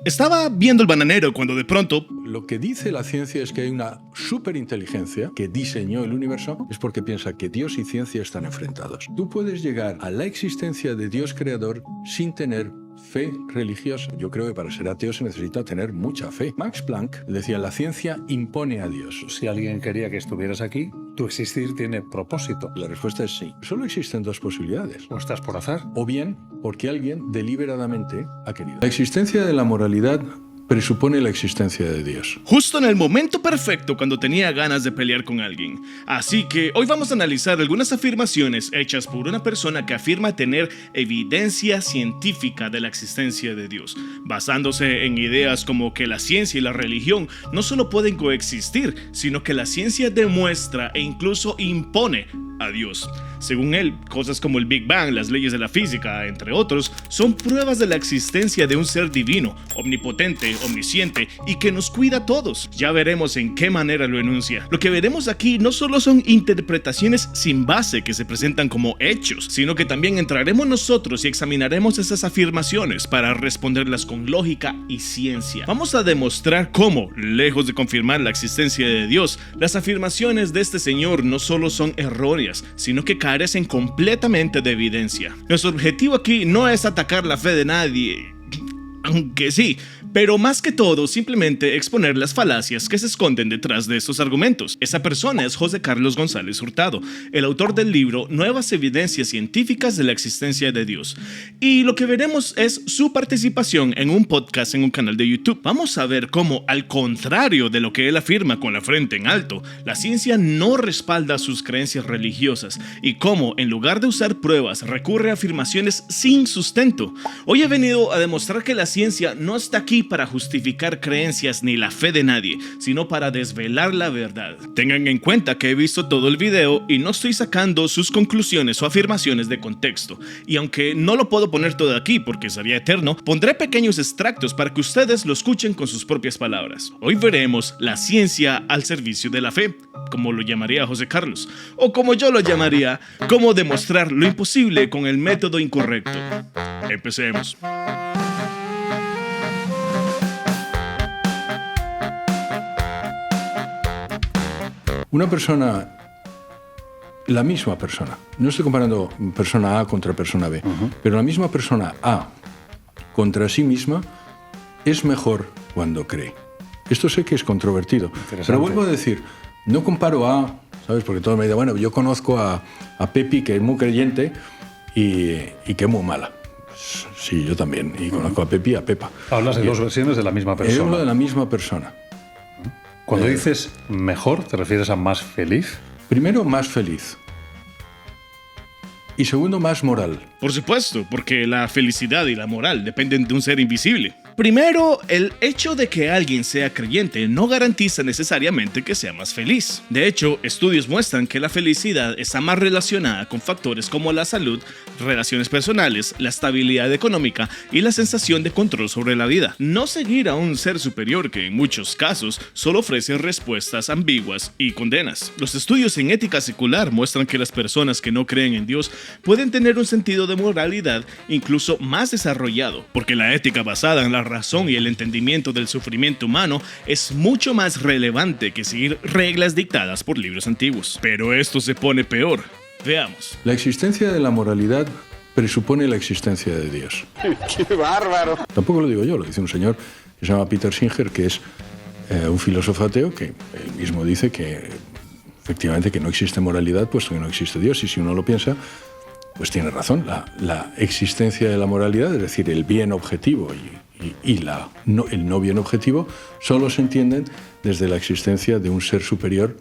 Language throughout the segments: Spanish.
Estaba viendo El Bananero cuando de pronto... Lo que dice la ciencia es que hay una superinteligencia que diseñó el universo, es porque piensa que Dios y ciencia están enfrentados. Tú puedes llegar a la existencia de Dios creador sin tener fe religiosa. Yo creo que para ser ateo se necesita tener mucha fe. Max Planck decía, la ciencia impone a Dios. Si alguien quería que estuvieras aquí, tu existir tiene propósito. La respuesta es sí. Solo existen dos posibilidades. O estás por azar. O bien porque alguien deliberadamente ha querido. La existencia de la moralidad presupone la existencia de Dios. Justo en el momento perfecto cuando tenía ganas de pelear con alguien. Así que hoy vamos a analizar algunas afirmaciones hechas por una persona que afirma tener evidencia científica de la existencia de Dios, basándose en ideas como que la ciencia y la religión no solo pueden coexistir, sino que la ciencia demuestra e incluso impone a Dios. Según él, cosas como el Big Bang, las leyes de la física, entre otros, son pruebas de la existencia de un ser divino, omnipotente, omnisciente y que nos cuida a todos. Ya veremos en qué manera lo enuncia. Lo que veremos aquí no solo son interpretaciones sin base que se presentan como hechos, sino que también entraremos nosotros y examinaremos esas afirmaciones para responderlas con lógica y ciencia. Vamos a demostrar cómo, lejos de confirmar la existencia de Dios, las afirmaciones de este señor no solo son erróneas, sino que carecen completamente de evidencia. Nuestro objetivo aquí no es atacar la fe de nadie, aunque sí, pero más que todo simplemente exponer las falacias que se esconden detrás de estos argumentos. Esa persona es José Carlos González Hurtado, el autor del libro Nuevas Evidencias Científicas de la Existencia de Dios. Y lo que veremos es su participación en un podcast en un canal de YouTube. Vamos a ver cómo, al contrario de lo que él afirma con la frente en alto, la ciencia no respalda sus creencias religiosas y cómo, en lugar de usar pruebas, recurre a afirmaciones sin sustento. Hoy he venido a demostrar que la ciencia no está aquí para justificar creencias ni la fe de nadie, sino para desvelar la verdad. Tengan en cuenta que he visto todo el video y no estoy sacando sus conclusiones o afirmaciones de contexto. Y aunque no lo puedo poner todo aquí porque sería eterno, pondré pequeños extractos para que ustedes lo escuchen con sus propias palabras. Hoy veremos la ciencia al servicio de la fe, como lo llamaría José Carlos, o como yo lo llamaría, cómo demostrar lo imposible con el método incorrecto. Empecemos. Una persona, la misma persona, no estoy comparando persona A contra persona B, pero la misma persona A contra sí misma es mejor cuando cree. Esto sé que es controvertido, pero vuelvo a decir, no comparo a, ¿sabes? Porque todos me dicen, bueno, yo conozco a Pepi, que es muy creyente y que es muy mala. Sí, yo también, y conozco a Pepi y a Pepa. Hablas de dos versiones de la misma persona. Hablo de la misma persona. Cuando dices mejor, ¿te refieres a más feliz? Primero, más feliz. Y segundo, más moral. Por supuesto, porque la felicidad y la moral dependen de un ser invisible. Primero, el hecho de que alguien sea creyente no garantiza necesariamente que sea más feliz. De hecho, estudios muestran que la felicidad está más relacionada con factores como la salud, relaciones personales, la estabilidad económica y la sensación de control sobre la vida. No seguir a un ser superior que en muchos casos solo ofrece respuestas ambiguas y condenas. Los estudios en ética secular muestran que las personas que no creen en Dios pueden tener un sentido de moralidad incluso más desarrollado, porque la ética basada en la razón y el entendimiento del sufrimiento humano es mucho más relevante que seguir reglas dictadas por libros antiguos. Pero esto se pone peor. Veamos. La existencia de la moralidad presupone la existencia de Dios. ¡Qué bárbaro! Tampoco lo digo yo, lo dice un señor que se llama Peter Singer, que es un filósofo ateo que él mismo dice que efectivamente que no existe moralidad puesto que no existe Dios, y si uno lo piensa, pues tiene razón. La existencia de la moralidad, es decir, el bien objetivo y el no bien objetivo, solo se entienden desde la existencia de un ser superior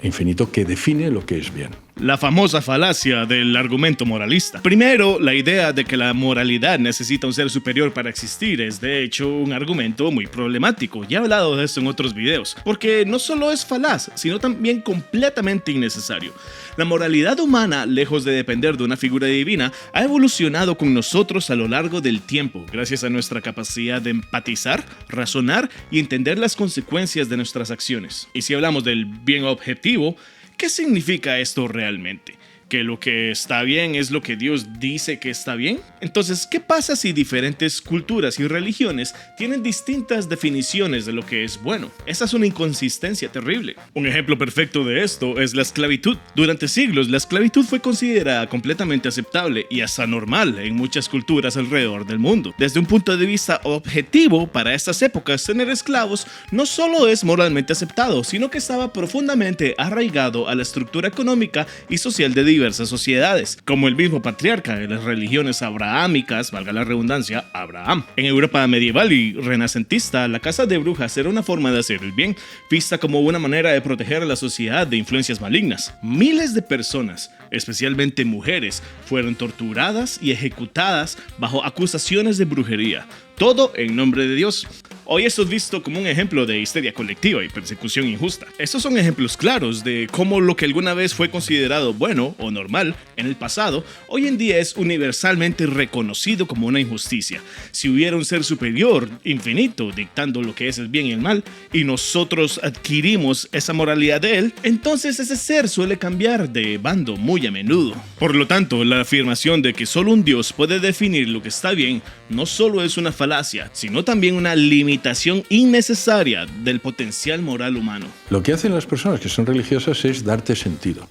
e infinito que define lo que es bien. La famosa falacia del argumento moralista. Primero, la idea de que la moralidad necesita un ser superior para existir es de hecho un argumento muy problemático. Ya he hablado de esto en otros videos, porque no solo es falaz, sino también completamente innecesario. La moralidad humana, lejos de depender de una figura divina, ha evolucionado con nosotros a lo largo del tiempo, gracias a nuestra capacidad de empatizar, razonar y entender las consecuencias de nuestras acciones. Y si hablamos del bien objetivo, ¿qué significa esto realmente? ¿Que lo que está bien es lo que Dios dice que está bien? Entonces, ¿qué pasa si diferentes culturas y religiones tienen distintas definiciones de lo que es bueno? Esa es una inconsistencia terrible. Un ejemplo perfecto de esto es la esclavitud. Durante siglos, la esclavitud fue considerada completamente aceptable y hasta normal en muchas culturas alrededor del mundo. Desde un punto de vista objetivo, para estas épocas, tener esclavos no solo es moralmente aceptado, sino que estaba profundamente arraigado a la estructura económica y social de diversas sociedades, como el mismo patriarca de las religiones abrahámicas, valga la redundancia, Abraham. En Europa medieval y renacentista, la caza de brujas era una forma de hacer el bien, vista como una manera de proteger a la sociedad de influencias malignas. Miles de personas, especialmente mujeres, fueron torturadas y ejecutadas bajo acusaciones de brujería, todo en nombre de Dios. Hoy esto es visto como un ejemplo de histeria colectiva y persecución injusta. Estos son ejemplos claros de cómo lo que alguna vez fue considerado bueno o normal en el pasado, hoy en día es universalmente reconocido como una injusticia. Si hubiera un ser superior, infinito, dictando lo que es el bien y el mal, y nosotros adquirimos esa moralidad de él, entonces ese ser suele cambiar de bando muy a menudo. Por lo tanto, la afirmación de que solo un Dios puede definir lo que está bien no solo es una falacia, sino también una limitación innecesaria del potencial moral humano. Lo que hacen las personas que son religiosas es darte sentido.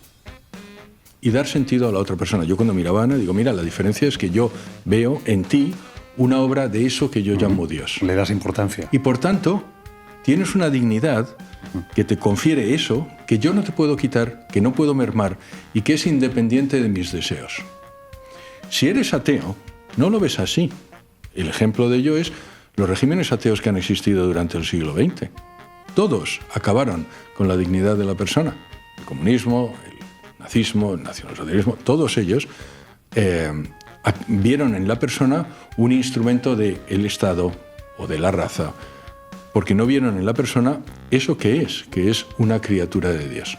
Y dar sentido a la otra persona. Yo cuando miraba a Ana digo, mira, la diferencia es que yo veo en ti una obra de eso que yo llamo Dios. Le das importancia. Y por tanto, tienes una dignidad que te confiere eso, que yo no te puedo quitar, que no puedo mermar y que es independiente de mis deseos. Si eres ateo, no lo ves así. El ejemplo de ello es los regímenes ateos que han existido durante el siglo XX. Todos acabaron con la dignidad de la persona. El comunismo, el nazismo, el nacionalsocialismo, todos ellos vieron en la persona un instrumento del Estado o de la raza, porque no vieron en la persona eso que es una criatura de Dios.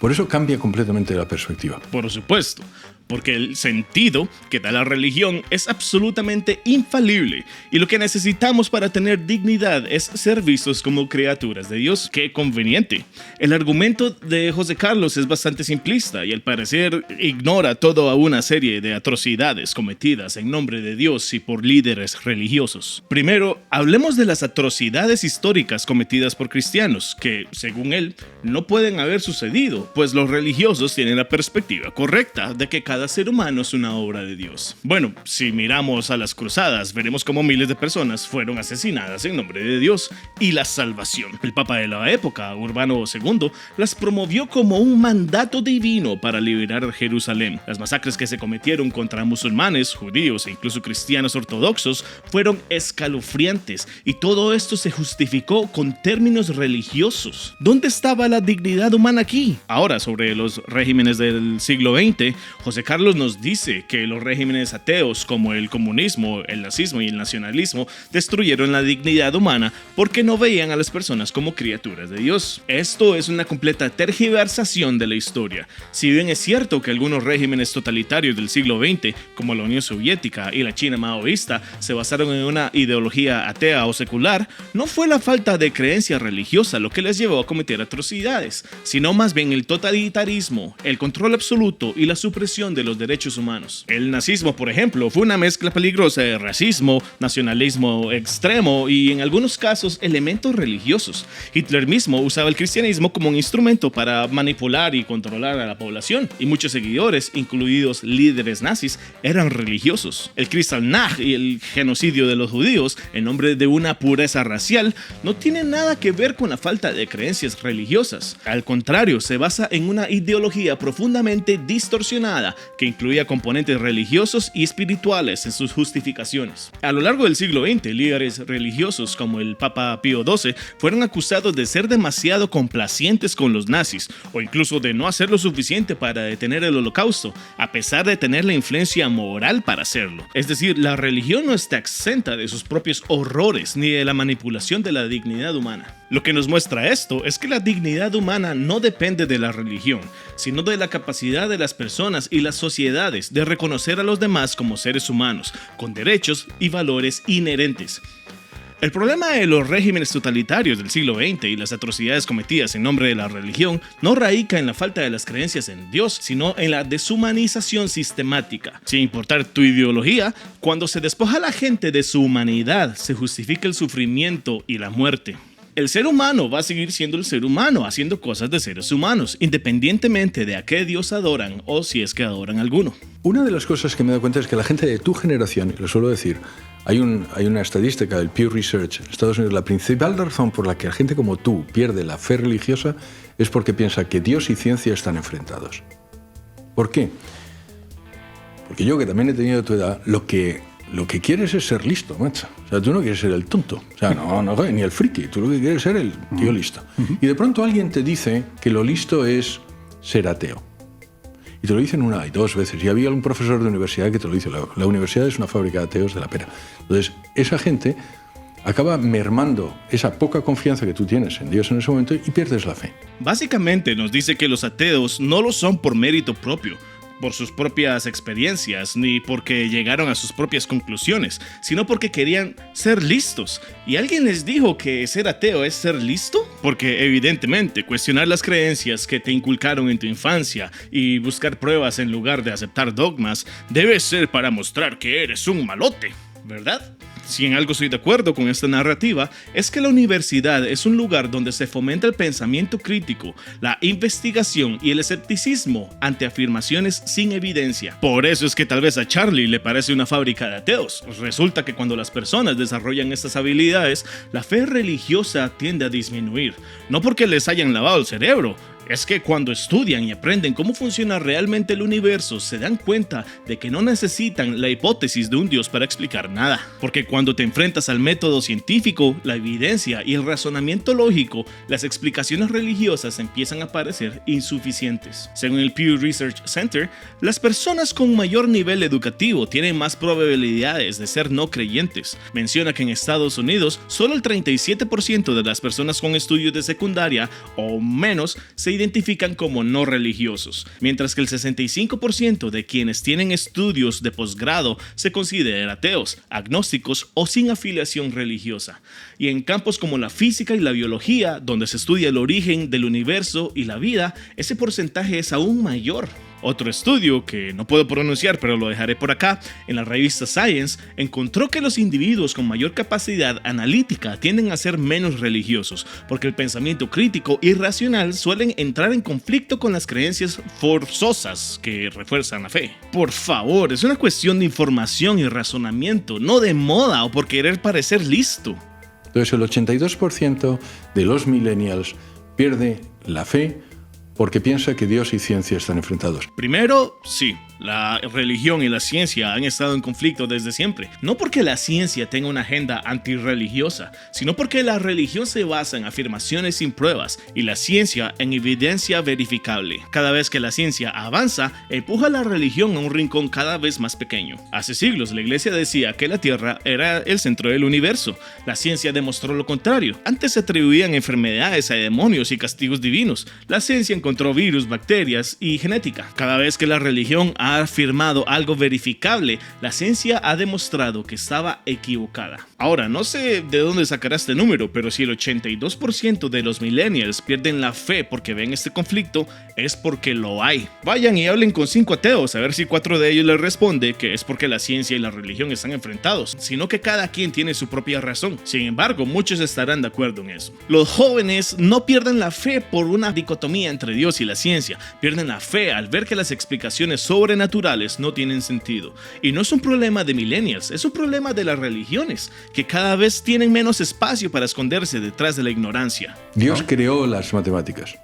Por eso cambia completamente la perspectiva. Por supuesto, porque el sentido que da la religión es absolutamente infalible y lo que necesitamos para tener dignidad es ser vistos como criaturas de Dios. ¡Qué conveniente! El argumento de José Carlos es bastante simplista y al parecer ignora toda una serie de atrocidades cometidas en nombre de Dios y por líderes religiosos. Primero, hablemos de las atrocidades históricas cometidas por cristianos que, según él, no pueden haber sucedido, pues los religiosos tienen la perspectiva correcta de que cada ser humano es una obra de Dios. Bueno, si miramos a las cruzadas, veremos cómo miles de personas fueron asesinadas en nombre de Dios y la salvación. El Papa de la época, Urbano II, las promovió como un mandato divino para liberar Jerusalén. Las masacres que se cometieron contra musulmanes, judíos e incluso cristianos ortodoxos fueron escalofriantes y todo esto se justificó con términos religiosos. ¿Dónde estaba la dignidad humana aquí? Ahora, sobre los regímenes del siglo XX, José Carlos nos dice que los regímenes ateos como el comunismo, el nazismo y el nacionalismo destruyeron la dignidad humana porque no veían a las personas como criaturas de Dios. Esto es una completa tergiversación de la historia. Si bien es cierto que algunos regímenes totalitarios del siglo XX, como la Unión Soviética y la China maoísta, se basaron en una ideología atea o secular, no fue la falta de creencia religiosa lo que les llevó a cometer atrocidades, sino más bien el totalitarismo, el control absoluto y la supresión de los derechos humanos. El nazismo, por ejemplo, fue una mezcla peligrosa de racismo, nacionalismo extremo y en algunos casos elementos religiosos. Hitler mismo usaba el cristianismo como un instrumento para manipular y controlar a la población y muchos seguidores, incluidos líderes nazis, eran religiosos. El Kristallnacht y el genocidio de los judíos en nombre de una pureza racial no tiene nada que ver con la falta de creencias religiosas. Al contrario, se basa en una ideología profundamente distorsionada que incluía componentes religiosos y espirituales en sus justificaciones. A lo largo del siglo XX, líderes religiosos como el Papa Pío XII fueron acusados de ser demasiado complacientes con los nazis o incluso de no hacer lo suficiente para detener el Holocausto, a pesar de tener la influencia moral para hacerlo. Es decir, la religión no está exenta de sus propios horrores ni de la manipulación de la dignidad humana. Lo que nos muestra esto es que la dignidad humana no depende de la religión, sino de la capacidad de las personas y las sociedades de reconocer a los demás como seres humanos, con derechos y valores inherentes. El problema de los regímenes totalitarios del siglo XX y las atrocidades cometidas en nombre de la religión no radica en la falta de las creencias en Dios, sino en la deshumanización sistemática. Sin importar tu ideología, cuando se despoja a la gente de su humanidad, se justifica el sufrimiento y la muerte. El ser humano va a seguir siendo el ser humano, haciendo cosas de seres humanos, independientemente de a qué Dios adoran o si es que adoran alguno. Una de las cosas que me he dado cuenta es que la gente de tu generación, y lo suelo decir, hay una estadística del Pew Research en Estados Unidos, la principal razón por la que la gente como tú pierde la fe religiosa es porque piensa que Dios y ciencia están enfrentados. ¿Por qué? Porque yo, que también he tenido tu edad, lo que quieres es ser listo, macho. O sea, tú no quieres ser el tonto. O sea, no, ni el friki. Tú lo que quieres es ser el tío listo. Y de pronto alguien te dice que lo listo es ser ateo. Y te lo dicen una y dos veces. Y había un profesor de universidad que te lo dice. La universidad es una fábrica de ateos de la pera. Entonces, esa gente acaba mermando esa poca confianza que tú tienes en Dios en ese momento y pierdes la fe. Básicamente nos dice que los ateos no lo son por mérito propio, por sus propias experiencias, ni porque llegaron a sus propias conclusiones, sino porque querían ser listos. ¿Y alguien les dijo que ser ateo es ser listo? Porque evidentemente cuestionar las creencias que te inculcaron en tu infancia y buscar pruebas en lugar de aceptar dogmas debe ser para mostrar que eres un malote, ¿verdad? Si en algo estoy de acuerdo con esta narrativa, es que la universidad es un lugar donde se fomenta el pensamiento crítico, la investigación y el escepticismo ante afirmaciones sin evidencia. Por eso es que tal vez a Charlie le parece una fábrica de ateos. Resulta que cuando las personas desarrollan estas habilidades, la fe religiosa tiende a disminuir. No porque les hayan lavado el cerebro, es que cuando estudian y aprenden cómo funciona realmente el universo, se dan cuenta de que no necesitan la hipótesis de un Dios para explicar nada. Porque cuando te enfrentas al método científico, la evidencia y el razonamiento lógico, las explicaciones religiosas empiezan a parecer insuficientes. Según el Pew Research Center, las personas con mayor nivel educativo tienen más probabilidades de ser no creyentes. Menciona que en Estados Unidos, solo el 37% de las personas con estudios de secundaria o menos se identifican como no religiosos, mientras que el 65% de quienes tienen estudios de posgrado se consideran ateos, agnósticos o sin afiliación religiosa. Y en campos como la física y la biología, donde se estudia el origen del universo y la vida, ese porcentaje es aún mayor. Otro estudio, que no puedo pronunciar pero lo dejaré por acá, en la revista Science, encontró que los individuos con mayor capacidad analítica tienden a ser menos religiosos, porque el pensamiento crítico y racional suelen entrar en conflicto con las creencias forzosas que refuerzan la fe. Por favor, es una cuestión de información y razonamiento, no de moda o por querer parecer listo. Entonces el 82% de los millennials pierde la fe porque piensa que Dios y ciencia están enfrentados. Primero, sí, la religión y la ciencia han estado en conflicto desde siempre. No porque la ciencia tenga una agenda antirreligiosa, sino porque la religión se basa en afirmaciones sin pruebas y la ciencia en evidencia verificable. Cada vez que la ciencia avanza, empuja a la religión a un rincón cada vez más pequeño. Hace siglos, la iglesia decía que la Tierra era el centro del universo. La ciencia demostró lo contrario. Antes se atribuían enfermedades a demonios y castigos divinos. La ciencia encontró virus, bacterias y genética. Cada vez que la religión ha afirmado algo verificable, la ciencia ha demostrado que estaba equivocada. Ahora, no sé de dónde sacará este número, pero si el 82% de los millennials pierden la fe porque ven este conflicto, es porque lo hay. Vayan y hablen con 5 ateos a ver si 4 de ellos les responde que es porque la ciencia y la religión están enfrentados, sino que cada quien tiene su propia razón. Sin embargo, muchos estarán de acuerdo en eso. Los jóvenes no pierden la fe por una dicotomía entre Dios y la ciencia, pierden la fe al ver que las explicaciones sobrenaturales no tienen sentido. Y no es un problema de millennials, es un problema de las religiones, que cada vez tienen menos espacio para esconderse detrás de la ignorancia. Dios creó las matemáticas,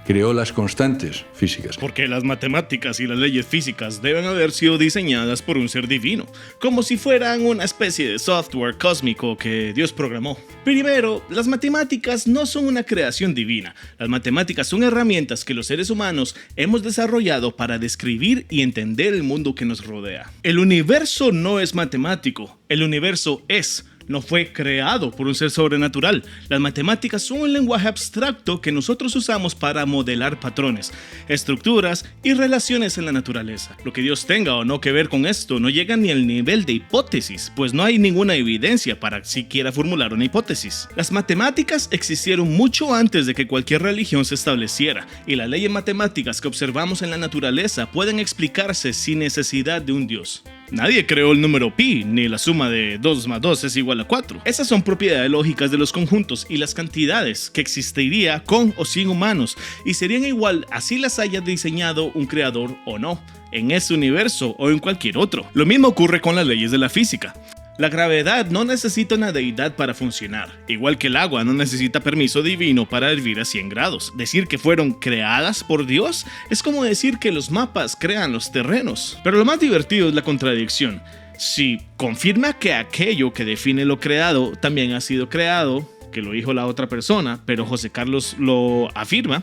creó las constantes físicas. Porque las matemáticas y las leyes físicas deben haber sido diseñadas por un ser divino, como si fueran una especie de software cósmico que Dios programó. Primero, las matemáticas no son una creación divina. Las matemáticas son herramientas que los seres humanos hemos desarrollado para describir y entender el mundo que nos rodea. El universo no es matemático, el universo es. no fue creado por un ser sobrenatural. Las matemáticas son un lenguaje abstracto que nosotros usamos para modelar patrones, estructuras y relaciones en la naturaleza. Lo que Dios tenga o no que ver con esto no llega ni al nivel de hipótesis, pues no hay ninguna evidencia para siquiera formular una hipótesis. Las matemáticas existieron mucho antes de que cualquier religión se estableciera, y las leyes matemáticas que observamos en la naturaleza pueden explicarse sin necesidad de un Dios. Nadie creó el número pi, ni la suma de 2 más 2 es igual a 4. Esas son propiedades lógicas de los conjuntos y las cantidades que existiría con o sin humanos, y serían igual así las haya diseñado un creador o no, en ese universo o en cualquier otro. Lo mismo ocurre con las leyes de la física. La gravedad no necesita una deidad para funcionar, igual que el agua no necesita permiso divino para hervir a 100 grados. Decir que fueron creadas por Dios es como decir que los mapas crean los terrenos. Pero lo más divertido es la contradicción. Si confirma que aquello que define lo creado también ha sido creado, que lo dijo la otra persona, pero José Carlos lo afirma,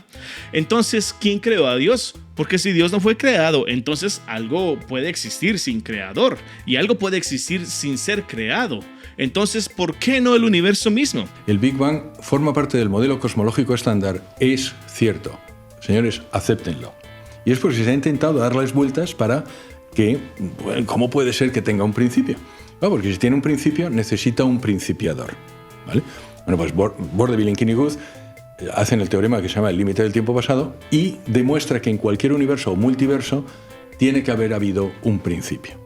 entonces, ¿quién creó a Dios? Porque si Dios no fue creado, entonces algo puede existir sin creador, y algo puede existir sin ser creado. Entonces, ¿por qué no el universo mismo? El Big Bang forma parte del modelo cosmológico estándar, es cierto. Señores, acéptenlo. Y es porque se ha intentado darles vueltas para que, bueno, ¿cómo puede ser que tenga un principio? No, porque si tiene un principio, necesita un principiador, ¿vale? Bueno, pues Bordeville y Kinnigood hacen el teorema que se llama el límite del tiempo pasado y demuestra que en cualquier universo o multiverso tiene que haber habido un principio.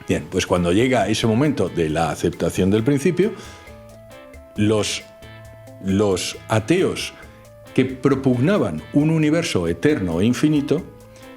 Bien, pues cuando llega ese momento de la aceptación del principio, los ateos que propugnaban un universo eterno e infinito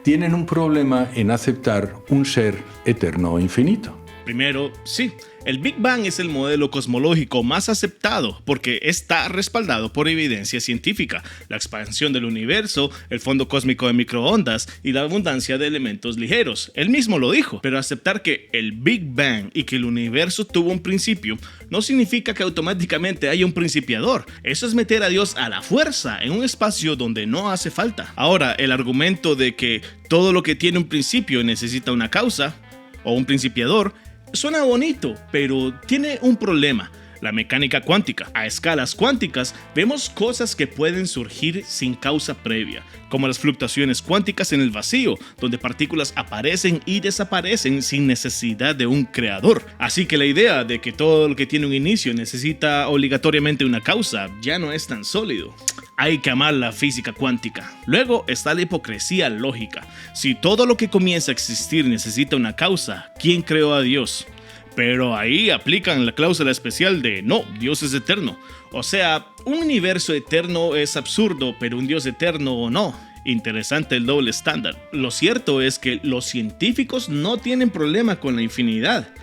tienen un problema en aceptar un ser eterno e infinito. Primero, sí, el Big Bang es el modelo cosmológico más aceptado porque está respaldado por evidencia científica, la expansión del universo, el fondo cósmico de microondas y la abundancia de elementos ligeros. Él mismo lo dijo, pero aceptar que el Big Bang y que el universo tuvo un principio no significa que automáticamente haya un principiador. Eso es meter a Dios a la fuerza en un espacio donde no hace falta. Ahora, el argumento de que todo lo que tiene un principio necesita una causa o un principiador suena bonito, pero tiene un problema. La mecánica cuántica. A escalas cuánticas vemos cosas que pueden surgir sin causa previa, como las fluctuaciones cuánticas en el vacío, donde partículas aparecen y desaparecen sin necesidad de un creador. Así que la idea de que todo lo que tiene un inicio necesita obligatoriamente una causa ya no es tan sólido. Hay que amar la física cuántica. Luego está la hipocresía lógica. Si todo lo que comienza a existir necesita una causa, ¿quién creó a Dios? Pero ahí aplican la cláusula especial de no, Dios es eterno. O sea, un universo eterno es absurdo, pero un Dios eterno no. Interesante el doble estándar. Lo cierto es que los científicos no tienen problema con la infinidad.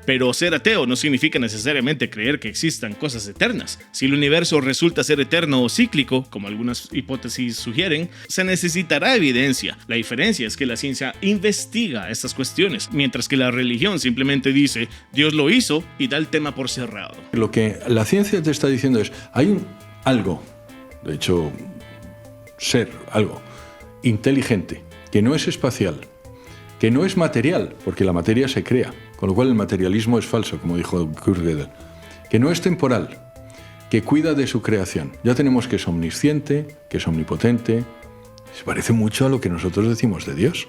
Pero ser ateo no significa necesariamente creer que existan cosas eternas. Si el universo resulta ser eterno o cíclico, como algunas hipótesis sugieren, se necesitará evidencia. La diferencia es que la ciencia investiga estas cuestiones, mientras que la religión simplemente dice, Dios lo hizo y da el tema por cerrado. Lo que la ciencia te está diciendo es, hay algo, de hecho, algo inteligente, que no es espacial, que no es material, porque la materia se crea, con lo cual el materialismo es falso, como dijo Kurt Gödel, que no es temporal, que cuida de su creación. Ya tenemos que es omnisciente, que es omnipotente. Se parece mucho a lo que nosotros decimos de Dios.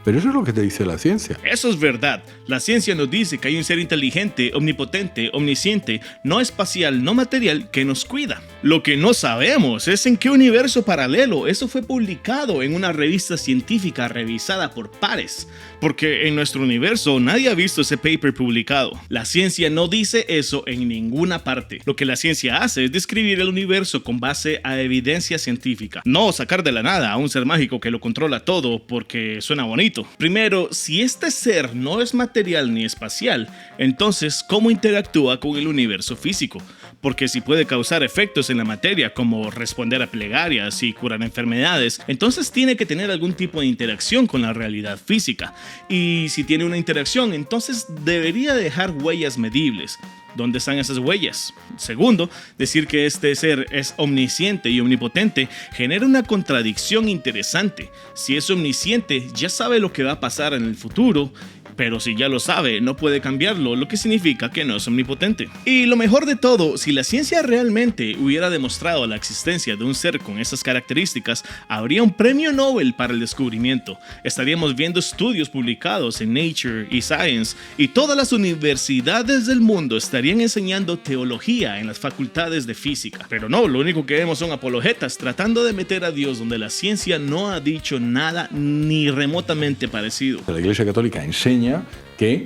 Pero eso es lo que te dice la ciencia. Eso es verdad. La ciencia nos dice que hay un ser inteligente, omnipotente, omnisciente, no espacial, no material, que nos cuida. Lo que no sabemos es en qué universo paralelo eso fue publicado en una revista científica revisada por pares. Porque en nuestro universo nadie ha visto ese paper publicado. La ciencia no dice eso en ninguna parte. Lo que la ciencia hace es describir el universo con base a evidencia científica. No sacar de la nada a un ser mágico que lo controla todo porque suena bonito. Primero, si este ser no es material ni espacial, entonces, ¿cómo interactúa con el universo físico? Porque si puede causar efectos en la materia, como responder a plegarias y curar enfermedades, entonces tiene que tener algún tipo de interacción con la realidad física. Y si tiene una interacción, entonces debería dejar huellas medibles. ¿Dónde están esas huellas? Segundo, decir que este ser es omnisciente y omnipotente genera una contradicción interesante. Si es omnisciente, ya sabe lo que va a pasar en el futuro pero si ya lo sabe, no puede cambiarlo, lo que significa que no es omnipotente. Y lo mejor de todo, si la ciencia realmente hubiera demostrado la existencia de un ser con esas características, habría un premio Nobel para el descubrimiento. Estaríamos viendo estudios publicados en Nature y Science, y todas las universidades del mundo estarían enseñando teología en las facultades de física. Pero no, lo único que vemos son apologetas tratando de meter a Dios donde la ciencia no ha dicho nada ni remotamente parecido. La Iglesia Católica enseña que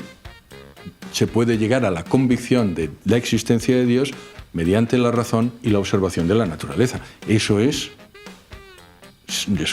se puede llegar a la convicción de la existencia de Dios mediante la razón y la observación de la naturaleza. Eso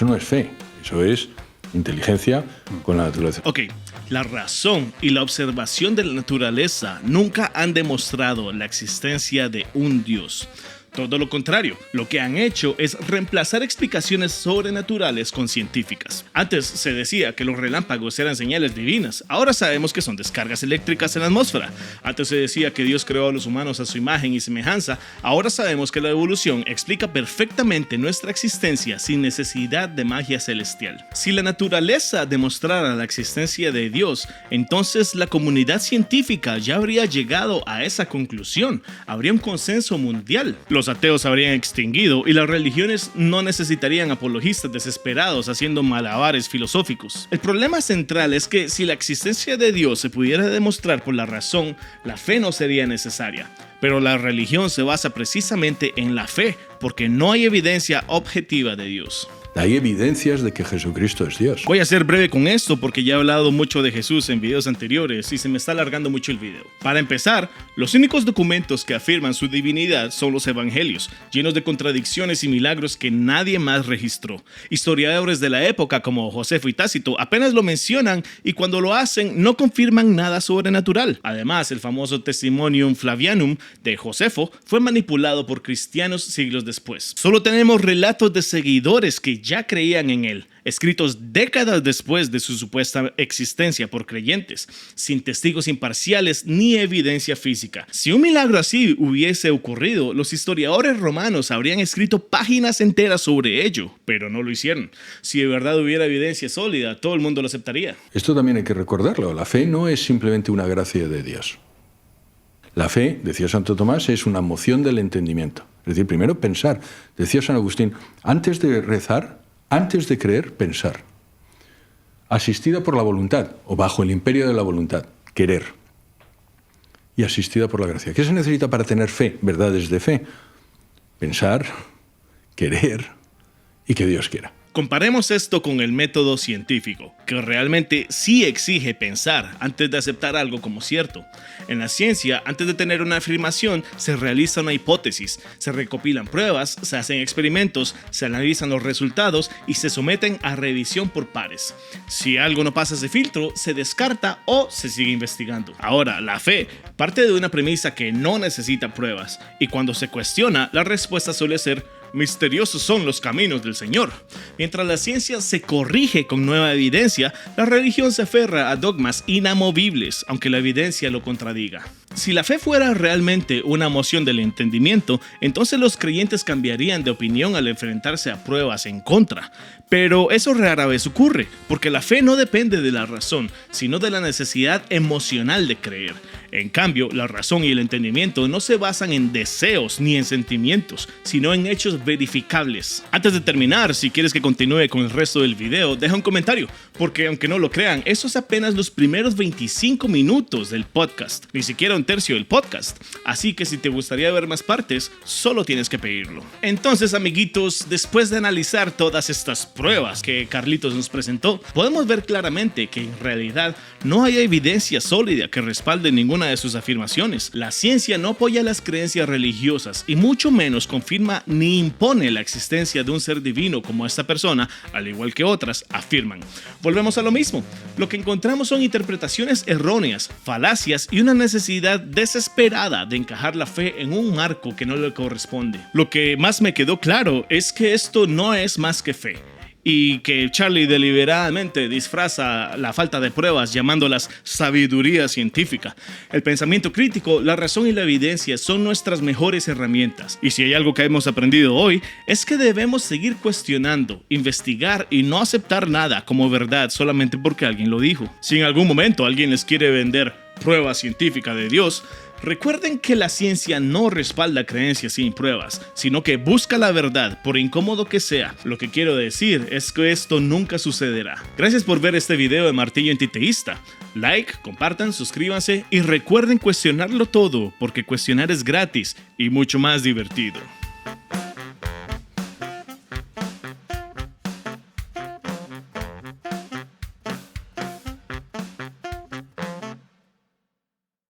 no es fe, eso es inteligencia con la naturaleza. Ok, la razón y la observación de la naturaleza nunca han demostrado la existencia de un Dios. Todo lo contrario, lo que han hecho es reemplazar explicaciones sobrenaturales con científicas. Antes se decía que los relámpagos eran señales divinas, ahora sabemos que son descargas eléctricas en la atmósfera. Antes se decía que Dios creó a los humanos a su imagen y semejanza, ahora sabemos que la evolución explica perfectamente nuestra existencia sin necesidad de magia celestial. Si la naturaleza demostrara la existencia de Dios, entonces la comunidad científica ya habría llegado a esa conclusión, habría un consenso mundial. Los ateos se habrían extinguido y las religiones no necesitarían apologistas desesperados haciendo malabares filosóficos. El problema central es que si la existencia de Dios se pudiera demostrar por la razón, la fe no sería necesaria. Pero la religión se basa precisamente en la fe, porque no hay evidencia objetiva de Dios. Hay evidencias de que Jesucristo es Dios. Voy a ser breve con esto porque ya he hablado mucho de Jesús en videos anteriores y se me está alargando mucho el video. Para empezar, los únicos documentos que afirman su divinidad son los evangelios, llenos de contradicciones y milagros que nadie más registró. Historiadores de la época como Josefo y Tácito apenas lo mencionan y cuando lo hacen no confirman nada sobrenatural. Además, el famoso Testimonium Flavianum de Josefo fue manipulado por cristianos siglos después. Solo tenemos relatos de seguidores que ya creían en él, escritos décadas después de su supuesta existencia por creyentes, sin testigos imparciales ni evidencia física. Si un milagro así hubiese ocurrido, los historiadores romanos habrían escrito páginas enteras sobre ello, pero no lo hicieron. Si de verdad hubiera evidencia sólida, todo el mundo lo aceptaría. Esto también hay que recordarlo. La fe no es simplemente una gracia de Dios. La fe, decía Santo Tomás, es una moción del entendimiento. Es decir, primero pensar. Decía San Agustín, antes de rezar, antes de creer, pensar. Asistida por la voluntad, o bajo el imperio de la voluntad, querer. Y asistida por la gracia. ¿Qué se necesita para tener fe, verdades de fe? Pensar, querer y que Dios quiera. Comparemos esto con el método científico, que realmente sí exige pensar antes de aceptar algo como cierto. En la ciencia, antes de tener una afirmación, se realiza una hipótesis, se recopilan pruebas, se hacen experimentos, se analizan los resultados y se someten a revisión por pares. Si algo no pasa ese filtro, se descarta o se sigue investigando. Ahora, la fe parte de una premisa que no necesita pruebas, y cuando se cuestiona, la respuesta suele ser: misteriosos son los caminos del Señor. Mientras la ciencia se corrige con nueva evidencia, la religión se aferra a dogmas inamovibles, aunque la evidencia lo contradiga. Si la fe fuera realmente una moción del entendimiento, entonces los creyentes cambiarían de opinión al enfrentarse a pruebas en contra. Pero eso rara vez ocurre, porque la fe no depende de la razón, sino de la necesidad emocional de creer. En cambio, la razón y el entendimiento no se basan en deseos ni en sentimientos, sino en hechos verificables. Antes de terminar, si quieres que continúe con el resto del video, deja un comentario, porque aunque no lo crean, eso es apenas los primeros 25 minutos del podcast, ni siquiera un tercio del podcast. Así que si te gustaría ver más partes, solo tienes que pedirlo. Entonces, amiguitos, después de analizar todas estas pruebas que Carlitos nos presentó, podemos ver claramente que en realidad no hay evidencia sólida que respalde ninguna de sus afirmaciones. La ciencia no apoya las creencias religiosas y mucho menos confirma ni impone la existencia de un ser divino como esta persona, al igual que otras, afirman. Volvemos a lo mismo. Lo que encontramos son interpretaciones erróneas, falacias y una necesidad desesperada de encajar la fe en un marco que no le corresponde. Lo que más me quedó claro es que esto no es más que fe. y que Charlie deliberadamente disfraza la falta de pruebas llamándolas sabiduría científica. El pensamiento crítico, la razón y la evidencia son nuestras mejores herramientas. Y si hay algo que hemos aprendido hoy, es que debemos seguir cuestionando, investigar y no aceptar nada como verdad solamente porque alguien lo dijo. Si en algún momento alguien les quiere vender prueba científica de Dios, recuerden que la ciencia no respalda creencias sin pruebas, sino que busca la verdad, por incómodo que sea. Lo que quiero decir es que esto nunca sucederá. Gracias por ver este video de Martillo Antiteísta. Like, compartan, suscríbanse y recuerden cuestionarlo todo, porque cuestionar es gratis y mucho más divertido.